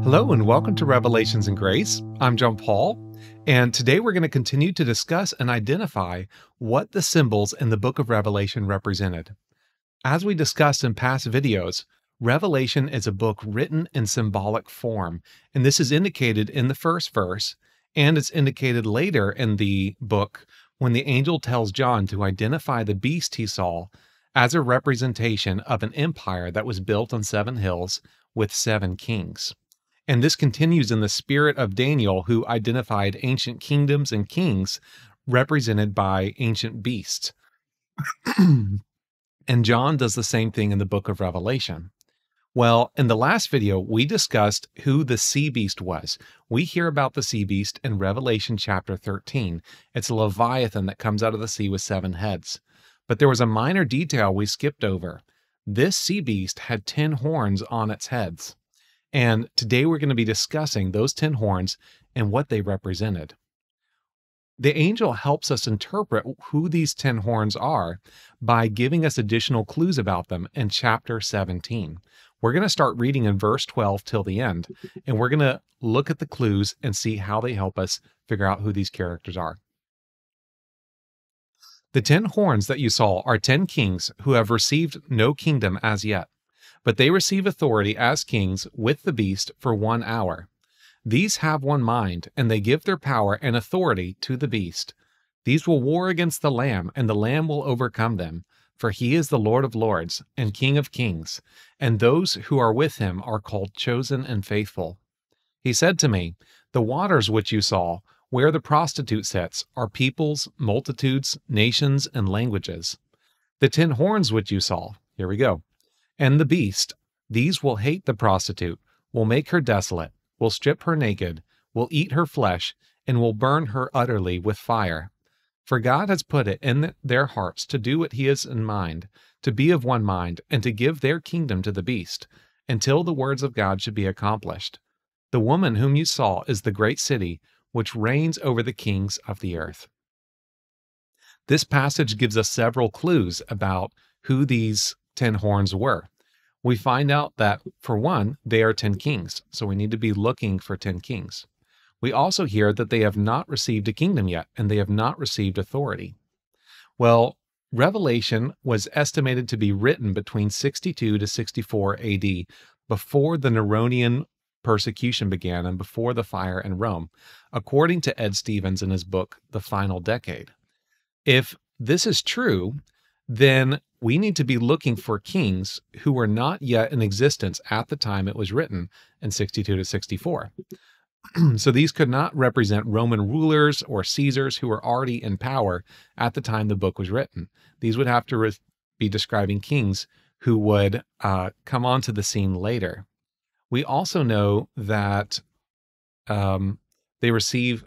Hello and welcome to Revelations and Grace. I'm John Paul, and today we're going to continue to discuss and identify what the symbols in the book of Revelation represented. As we discussed in past videos, Revelation is a book written in symbolic form, and this is indicated in the first verse, and it's indicated later in the book when the angel tells John to identify the beast he saw as a representation of an empire that was built on 7 hills with 7 kings. And this continues in the spirit of Daniel, who identified ancient kingdoms and kings represented by ancient beasts. And John does the same thing in the book of Revelation. Well, in the last video, we discussed who the sea beast was. We hear about the sea beast in Revelation chapter 13. It's a Leviathan that comes out of the sea with 7 heads. But there was a minor detail we skipped over. This sea beast had 10 horns on its heads. And today we're going to be discussing those 10 horns and what they represented. The angel helps us interpret who these 10 horns are by giving us additional clues about them in chapter 17. We're going to start reading in verse 12 till the end, and we're going to look at the clues and see how they help us figure out who these characters are. The 10 horns that you saw are 10 kings who have received no kingdom as yet, but they receive authority as kings with the beast for 1 hour. These have one mind, and they give their power and authority to the beast. These will war against the Lamb, and the Lamb will overcome them, for he is the Lord of lords and King of kings, and those who are with him are called chosen and faithful. He said to me, "The waters which you saw, where the prostitute sits, are peoples, multitudes, nations, and languages. The 10 horns which you saw," here we go, "and the beast, these will hate the prostitute, will make her desolate, will strip her naked, will eat her flesh, and will burn her utterly with fire. For God has put it in their hearts to do what he has in mind, to be of one mind, and to give their kingdom to the beast, until the words of God should be accomplished. The woman whom you saw is the great city, which reigns over the kings of the earth." This passage gives us several clues about who these 10 horns were. We find out that, for one, they are 10 kings, so we need to be looking for 10 kings. We also hear that they have not received a kingdom yet, and they have not received authority. Well, Revelation was estimated to be written between 62 to 64 AD, before the Neronian persecution began and before the fire in Rome, according to Ed Stevens in his book, The Final Decade. If this is true, then we need to be looking for kings who were not yet in existence at the time it was written in 62 to 64. So these could not represent Roman rulers or Caesars who were already in power at the time the book was written. These would have to be describing kings who would come onto the scene later. We also know that they receive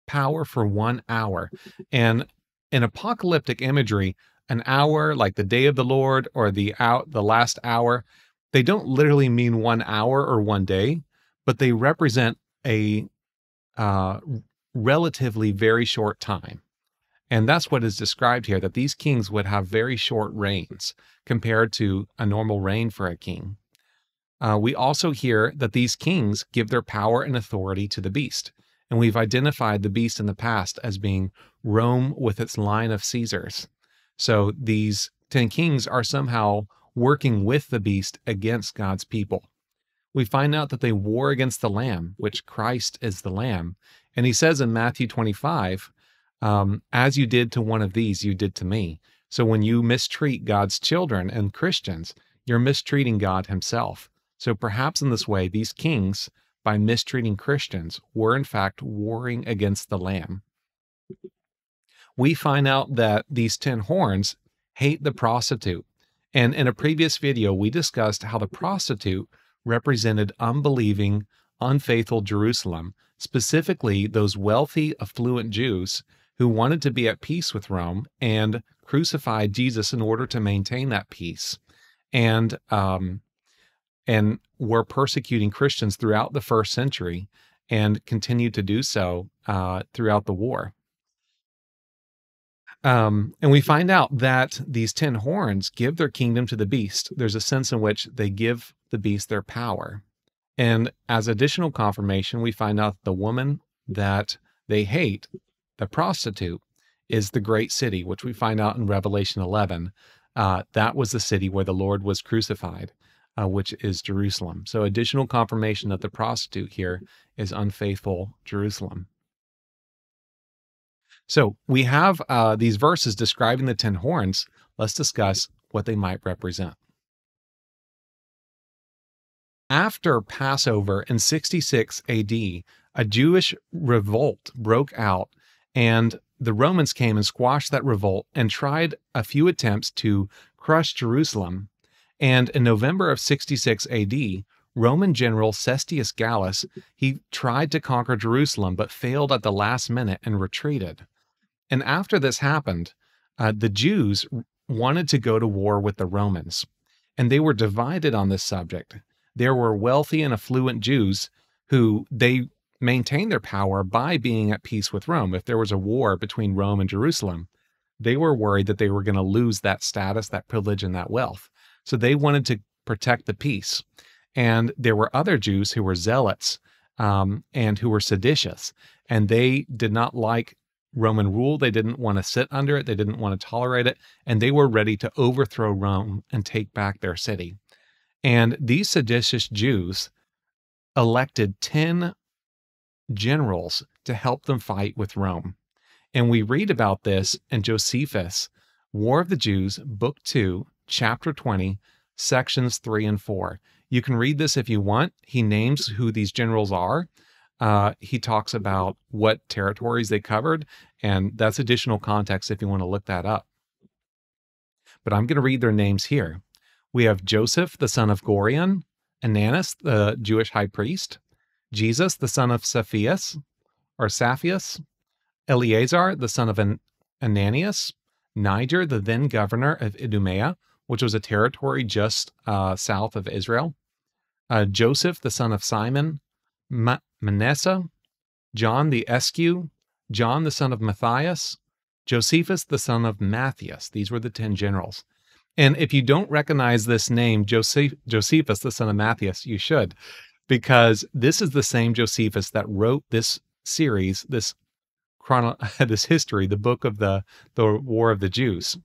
power for 1 hour. And in apocalyptic imagery, an hour, like the day of the Lord or the last hour, they don't literally mean 1 hour or 1 day, but they represent a relatively very short time. And that's what is described here, that these kings would have very short reigns compared to a normal reign for a king. We also hear that these kings give their power and authority to the beast. And we've identified the beast in the past as being Rome with its line of Caesars. So these 10 kings are somehow working with the beast against God's people. We find out that they war against the Lamb, which Christ is the Lamb. And he says in Matthew 25, "As you did to one of these, you did to me." So when you mistreat God's children and Christians, you're mistreating God himself. So perhaps in this way, these kings, by mistreating Christians, were in fact warring against the Lamb. We find out that these 10 horns hate the prostitute. And in a previous video, we discussed how the prostitute represented unbelieving, unfaithful Jerusalem, specifically those wealthy, affluent Jews who wanted to be at peace with Rome and crucified Jesus in order to maintain that peace, and were persecuting Christians throughout the 1st century and continued to do so throughout the war. And we find out that these 10 horns give their kingdom to the beast. There's a sense in which they give the beast their power. And as additional confirmation, we find out the woman that they hate, the prostitute, is the great city, which we find out in Revelation 11. That was the city where the Lord was crucified, which is Jerusalem. So additional confirmation that the prostitute here is unfaithful Jerusalem. So we have these verses describing the 10 horns. Let's discuss what they might represent. After Passover in 66 AD, a Jewish revolt broke out, and the Romans came and squashed that revolt and tried a few attempts to crush Jerusalem. And in November of 66 AD, Roman general Cestius Gallus, he tried to conquer Jerusalem but failed at the last minute and retreated. And after this happened, the Jews wanted to go to war with the Romans, and they were divided on this subject. There were wealthy and affluent Jews who they maintained their power by being at peace with Rome. If there was a war between Rome and Jerusalem, they were worried that they were going to lose that status, that privilege, and that wealth. So they wanted to protect the peace. And there were other Jews who were zealots and who were seditious, and they did not like Roman rule. They didn't want to sit under it. They didn't want to tolerate it. And they were ready to overthrow Rome and take back their city. And these seditious Jews elected 10 generals to help them fight with Rome. And we read about this in Josephus, War of the Jews, Book 2, Chapter 20, Sections 3 and 4. You can read this if you want. He names who these generals are. He talks about what territories they covered, and that's additional context if you want to look that up. But I'm going to read their names here. We have Joseph, the son of Gorion, Ananus, the Jewish high priest, Jesus, the son of Saphias, Eleazar, the son of Ananias, Niger, the then governor of Idumea, which was a territory just south of Israel, Joseph, the son of Simon, Manasseh, John the Escu, John the son of Matthias, Josephus, the son of Matthias. These were the 10 generals. And if you don't recognize this name, Josephus, the son of Matthias, you should, because this is the same Josephus that wrote this series, this history, the book of the War of the Jews.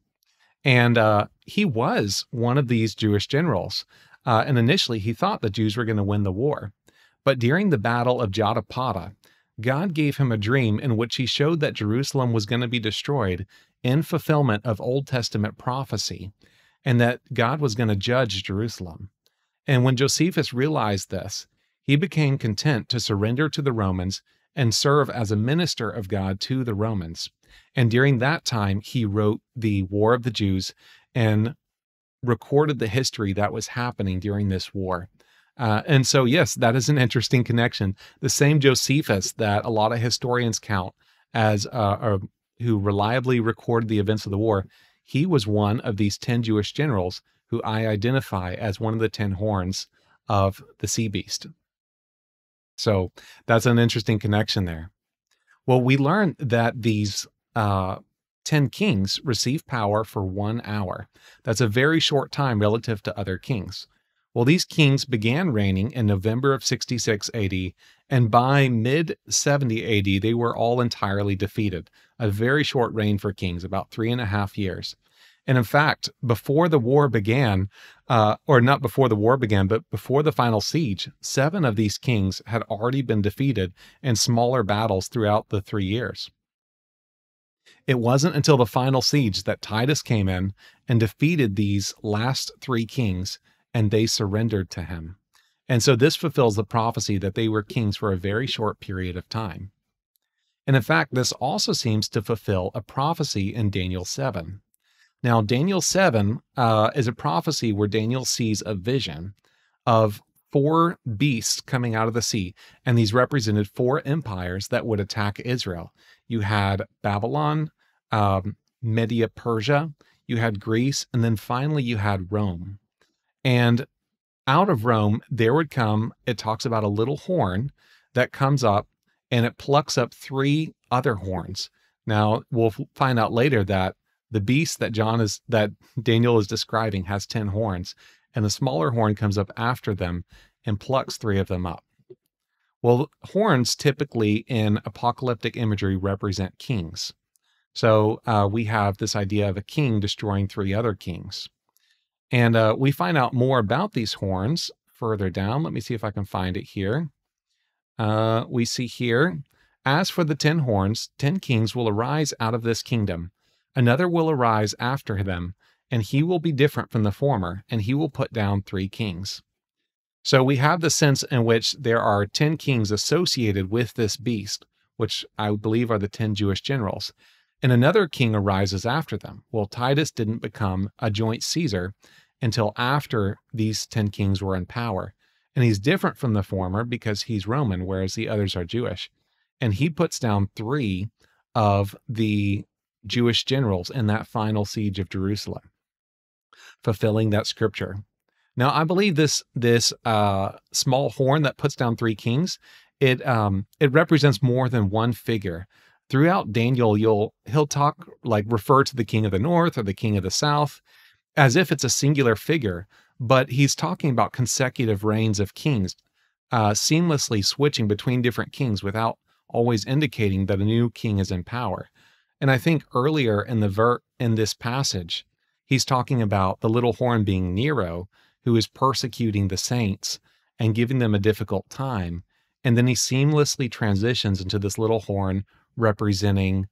And he was one of these Jewish generals. And initially, he thought the Jews were going to win the war. But during the Battle of Jotapata, God gave him a dream in which he showed that Jerusalem was going to be destroyed in fulfillment of Old Testament prophecy, and that God was going to judge Jerusalem. And when Josephus realized this, he became content to surrender to the Romans and serve as a minister of God to the Romans. And during that time, he wrote the War of the Jews and recorded the history that was happening during this war. And so, yes, that is an interesting connection. The same Josephus that a lot of historians count as who reliably recorded the events of the war, he was one of these 10 Jewish generals who I identify as one of the 10 horns of the sea beast. So that's an interesting connection there. Well, we learned that these 10 kings receive power for 1 hour. That's a very short time relative to other kings. Well, these kings began reigning in November of 66 AD, and by mid-70 AD, they were all entirely defeated. A very short reign for kings, about 3.5 years. And in fact, before the war began, or not before the war began, but before the final siege, 7 of these kings had already been defeated in smaller battles throughout the 3 years. It wasn't until the final siege that Titus came in and defeated these last 3 kings, and they surrendered to him. And so this fulfills the prophecy that they were kings for a very short period of time. And in fact, this also seems to fulfill a prophecy in Daniel 7. Now, Daniel 7 is a prophecy where Daniel sees a vision of 4 beasts coming out of the sea, and these represented 4 empires that would attack Israel. You had Babylon, Media Persia, you had Greece, and then finally you had Rome. And out of Rome, there would come, it talks about a little horn that comes up and it plucks up 3 other horns. Now, we'll find out later that the beast that Daniel is describing has 10 horns, and the smaller horn comes up after them and plucks 3 of them up. Well, horns typically in apocalyptic imagery represent kings. So we have this idea of a king destroying 3 other kings. And we find out more about these horns further down. Let me see if I can find it here. We see here, as for the 10 horns, 10 kings will arise out of this kingdom. Another will arise after them, and he will be different from the former, and he will put down 3 kings. So we have the sense in which there are 10 kings associated with this beast, which I believe are the 10 Jewish generals. And another king arises after them. Well, Titus didn't become a joint Caesar until after these 10 kings were in power. And he's different from the former because he's Roman, whereas the others are Jewish. And he puts down 3 of the Jewish generals in that final siege of Jerusalem, fulfilling that scripture. Now, I believe this small horn that puts down 3 kings, it represents more than one figure. Throughout Daniel, he'll talk, like, refer to the king of the north or the king of the south as if it's a singular figure, but he's talking about consecutive reigns of kings, seamlessly switching between different kings without always indicating that a new king is in power. And I think earlier in this passage, he's talking about the little horn being Nero, who is persecuting the saints and giving them a difficult time. And then he seamlessly transitions into this little horn representing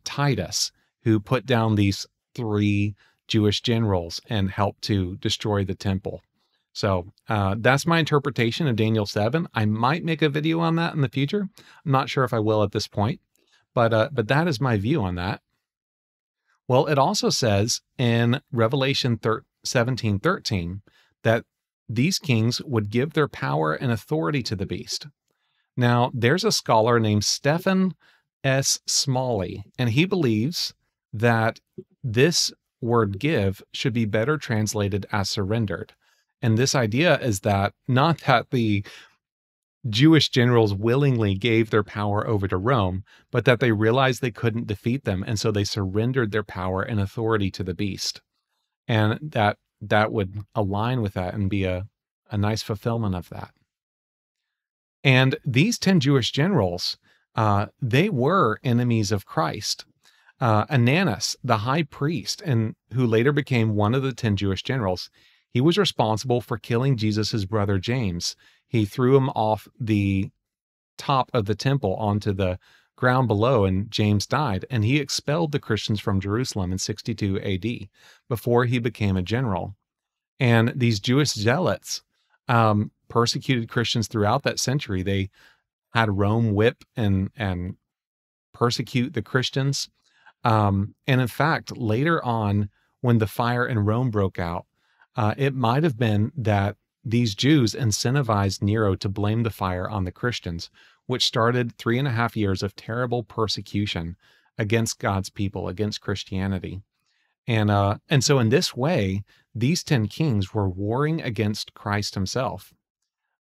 Titus, who put down these 3 Jewish generals and helped to destroy the temple. So that's my interpretation of Daniel 7. I might make a video on that in the future. I'm not sure if I will at this point, but that is my view on that. Well, it also says in Revelation 17:13 that these kings would give their power and authority to the beast. Now, there's a scholar named Stephen S. Smalley, and he believes that this word give should be better translated as surrendered. And this idea is that not that the Jewish generals willingly gave their power over to Rome, but that they realized they couldn't defeat them, and so they surrendered their power and authority to the beast. And that would align with that and be a nice fulfillment of that. And these 10 Jewish generals, they were enemies of Christ. Ananus, the high priest, and who later became one of the 10 Jewish generals, he was responsible for killing Jesus' brother James. He threw him off the top of the temple onto the ground below, and James died. And he expelled the Christians from Jerusalem in 62 AD before he became a general. And these Jewish zealots persecuted Christians throughout that century. They had Rome whip and persecute the Christians. And in fact, later on, when the fire in Rome broke out, it might have been that these Jews incentivized Nero to blame the fire on the Christians, which started 3.5 years of terrible persecution against God's people, against Christianity. And so in this way, these 10 kings were warring against Christ himself.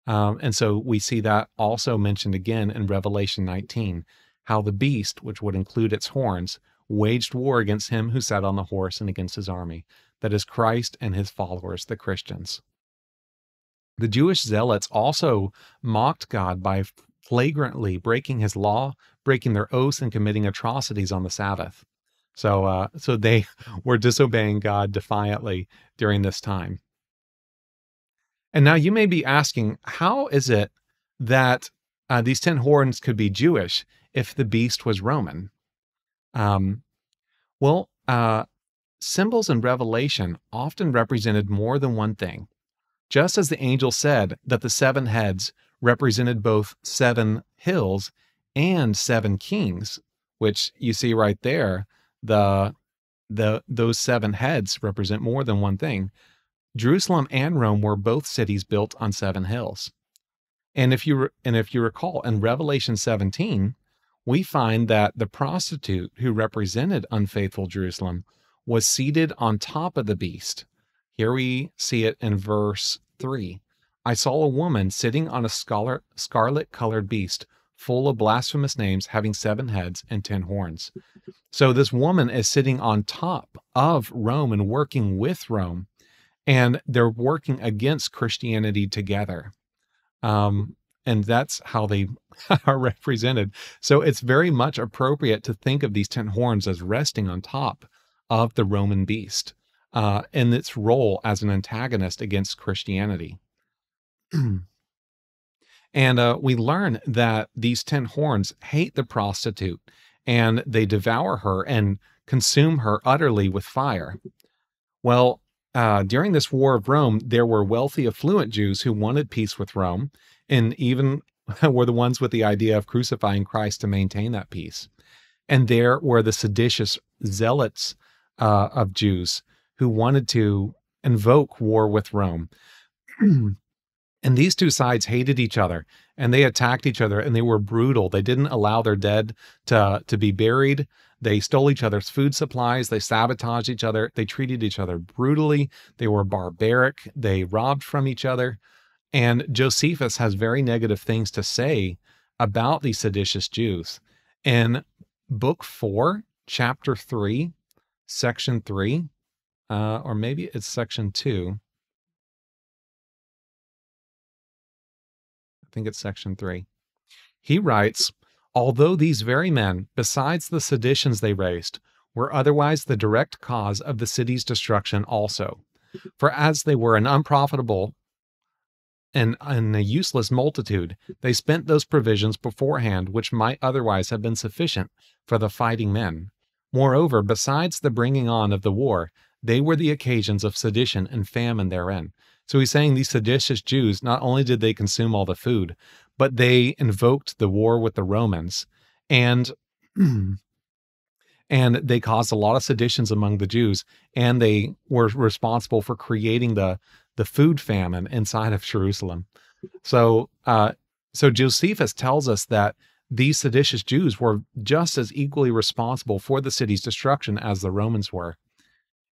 And so we see that also mentioned again in Revelation 19, how the beast, which would include its horns, waged war against him who sat on the horse and against his army, that is Christ and his followers, the Christians. The Jewish zealots also mocked God by flagrantly breaking his law, breaking their oaths, and committing atrocities on the Sabbath. So they were disobeying God defiantly during this time. And now you may be asking, how is it that these 10 horns could be Jewish if the beast was Roman? Symbols in Revelation often represented more than one thing. Just as the angel said that the 7 heads represented both 7 hills and 7 kings, which you see right there, those 7 heads represent more than one thing. Jerusalem and Rome were both cities built on 7 hills. And if you recall, in Revelation 17, we find that the prostitute who represented unfaithful Jerusalem was seated on top of the beast. Here we see it in verse 3. I saw a woman sitting on a scarlet-colored beast, full of blasphemous names, having 7 heads and 10 horns. So this woman is sitting on top of Rome and working with Rome, and they're working against Christianity together. And that's how they are represented. So it's very much appropriate to think of these 10 horns as resting on top of the Roman beast, and its role as an antagonist against Christianity. And we learn that these 10 horns hate the prostitute, and they devour her and consume her utterly with fire. Well, during this War of Rome, there were wealthy, affluent Jews who wanted peace with Rome, and even were the ones with the idea of crucifying Christ to maintain that peace. And there were the seditious zealots of Jews who wanted to invoke war with Rome. And these two sides hated each other, and they attacked each other, and they were brutal. They didn't allow their dead to be buried. They stole each other's food supplies. They sabotaged each other. They treated each other brutally. They were barbaric. They robbed from each other. And Josephus has very negative things to say about these seditious Jews. In Book 4, Chapter 3, Section 3, or maybe it's Section 2. I think it's Section 3. He writes, although these very men, besides the seditions they raised, were otherwise the direct cause of the city's destruction also. For as they were an unprofitable and a useless multitude, they spent those provisions beforehand which might otherwise have been sufficient for the fighting men. Moreover, besides the bringing on of the war, they were the occasions of sedition and famine therein. So he's saying these seditious Jews, not only did they consume all the food, but they invoked the war with the Romans, and and they caused a lot of seditions among the Jews, and they were responsible for creating the food famine inside of Jerusalem. So so Josephus tells us that these seditious Jews were just as equally responsible for the city's destruction as the Romans were.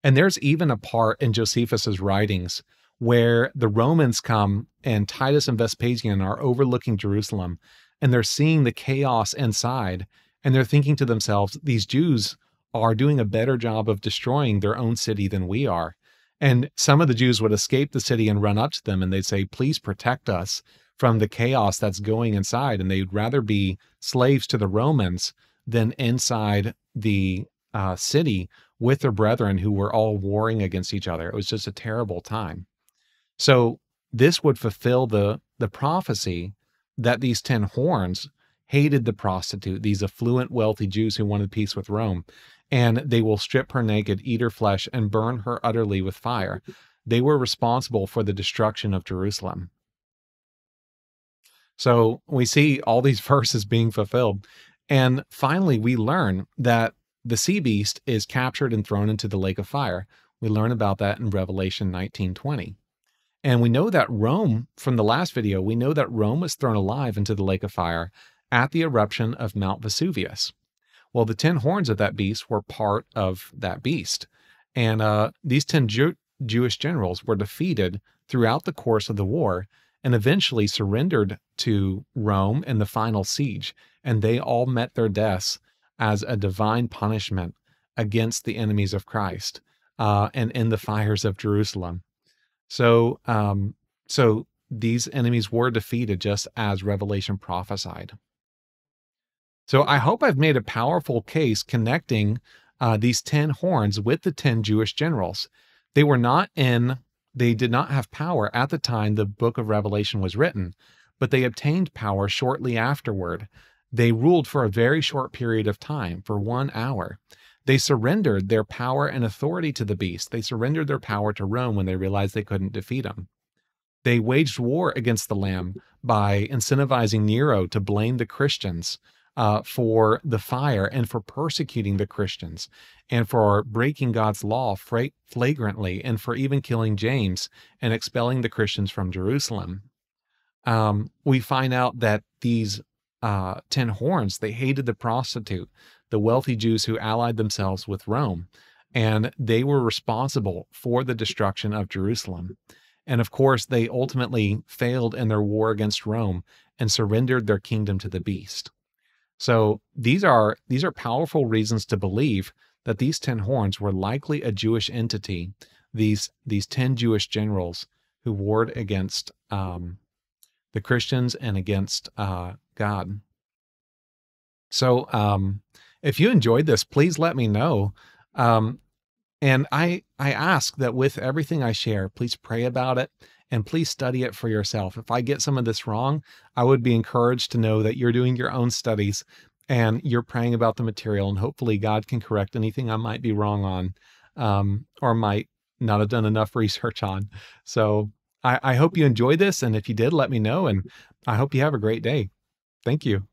And there's even a part in Josephus's writings where the Romans come and Titus and Vespasian are overlooking Jerusalem, and they're seeing the chaos inside, and they're thinking to themselves, these Jews are doing a better job of destroying their own city than we are. And some of the Jews would escape the city and run up to them, and they'd say, please protect us from the chaos that's going inside. And they'd rather be slaves to the Romans than inside the city with their brethren who were all warring against each other. It was just a terrible time. So this would fulfill the prophecy that these 10 horns hated the prostitute, these affluent, wealthy Jews who wanted peace with Rome, and they will strip her naked, eat her flesh, and burn her utterly with fire. They were responsible for the destruction of Jerusalem. So we see all these verses being fulfilled. And finally, we learn that the sea beast is captured and thrown into the lake of fire. We learn about that in Revelation 19:20. And we know that Rome, from the last video, we know that Rome was thrown alive into the lake of fire at the eruption of Mount Vesuvius. Well, the 10 horns of that beast were part of that beast. And these 10 Jewish generals were defeated throughout the course of the war and eventually surrendered to Rome in the final siege. And they all met their deaths as a divine punishment against the enemies of Christ and in the fires of Jerusalem. So, so these enemies were defeated just as Revelation prophesied. So I hope I've made a powerful case connecting these 10 horns with the 10 Jewish generals. They did not have power at the time the book of Revelation was written, but they obtained power shortly afterward. They ruled for a very short period of time, for 1 hour. They surrendered their power and authority to the beast. They surrendered their power to Rome when they realized they couldn't defeat him. They waged war against the Lamb by incentivizing Nero to blame the Christians for the fire and for persecuting the Christians and for breaking God's law flagrantly and for even killing James and expelling the Christians from Jerusalem. We find out that these 10 horns, they hated the prostitute, the wealthy Jews who allied themselves with Rome, and they were responsible for the destruction of Jerusalem. And of course, they ultimately failed in their war against Rome and surrendered their kingdom to the beast. So these are powerful reasons to believe that these 10 horns were likely a Jewish entity, these 10 Jewish generals who warred against the Christians and against God. So if you enjoyed this, please let me know. Um, and I ask that with everything I share, please pray about it and please study it for yourself. If I get some of this wrong, I would be encouraged to know that you're doing your own studies and you're praying about the material, and hopefully God can correct anything I might be wrong on, or might not have done enough research on. So I hope you enjoyed this. And if you did, let me know. And I hope you have a great day. Thank you.